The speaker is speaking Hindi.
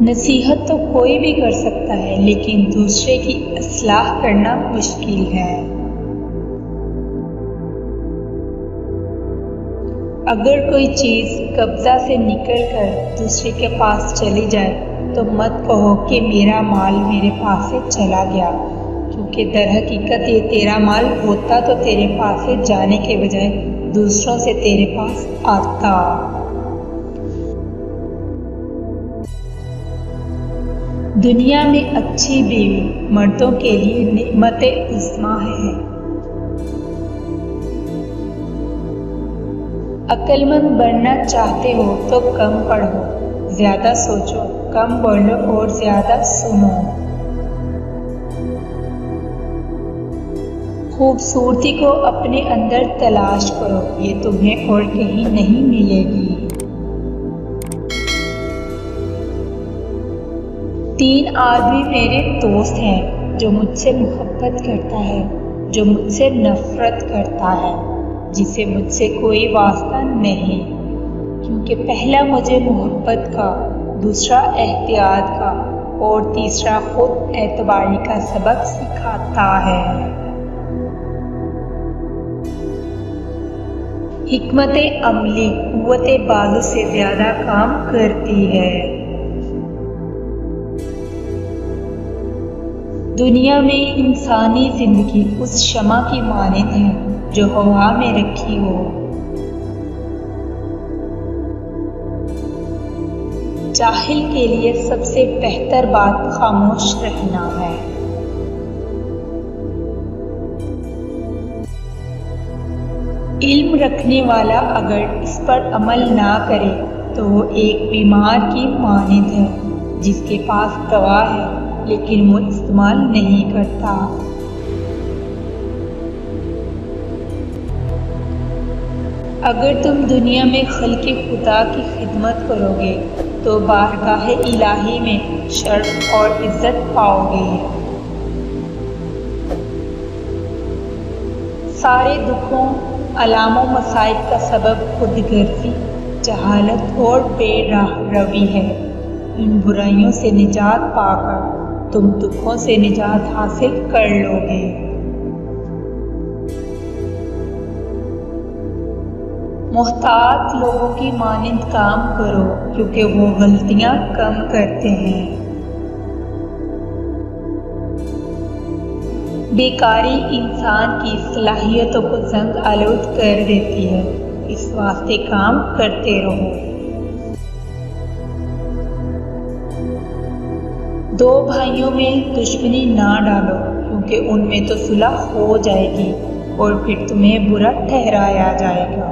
नसीहत तो कोई भी कर सकता है, लेकिन दूसरे की इस्लाह करना मुश्किल है। अगर कोई चीज़ कब्जा से निकलकर दूसरे के पास चली जाए तो मत कहो कि मेरा माल मेरे पास से चला गया, क्योंकि दरहकीकत ये तेरा माल होता तो तेरे पास से जाने के बजाय दूसरों से तेरे पास आता। दुनिया में अच्छी बीवी मर्दों के लिए नेमत-ए-उज़्मा है। अक्लमंद बनना चाहते हो तो कम पढ़ो, ज्यादा सोचो, कम बोलो और ज्यादा सुनो। खूबसूरती को अपने अंदर तलाश करो, ये तुम्हें और कहीं नहीं मिलेगी। 3 आदमी मेरे दोस्त हैं, जो मुझसे मोहब्बत करता है, जो मुझसे नफरत करता है, जिसे मुझसे कोई वास्ता नहीं, क्योंकि पहला मुझे मोहब्बत का, दूसरा एहतियात का और तीसरा खुद एतबारी का सबक सिखाता है। हिकमत अमली कुव्वत बाजू से ज्यादा काम करती है। दुनिया में इंसानी जिंदगी उस शमा की मानिंद है जो हवा में रखी हो। जाहिल के लिए सबसे बेहतर बात खामोश रहना है। इल्म रखने वाला अगर इस पर अमल ना करे तो वो एक बीमार की मानिंद है, जिसके पास दवा है लेकिन वो इस्तेमाल नहीं करता। अगर तुम दुनिया में खल्क़े खुदा की खिदमत करोगे तो बारगाह इलाही में शर्फ और इज्जत पाओगे। सारे दुखों, अलामों, मसाइब का सबब खुदगर्जी, जहालत और बेराह रवी है। इन बुराइयों से निजात पाकर तुम दुखों से निजात हासिल कर लोगे। मोहतात लोगों की मानिंद काम करो, क्योंकि वो गलतियां कम करते हैं। बेकारी इंसान की सलाहियतों को जंग आलूद कर देती है, इस वास्ते काम करते रहो। 2 भाइयों में दुश्मनी ना डालो, क्योंकि उनमें तो सुलह हो जाएगी और फिर तुम्हें बुरा ठहराया जाएगा।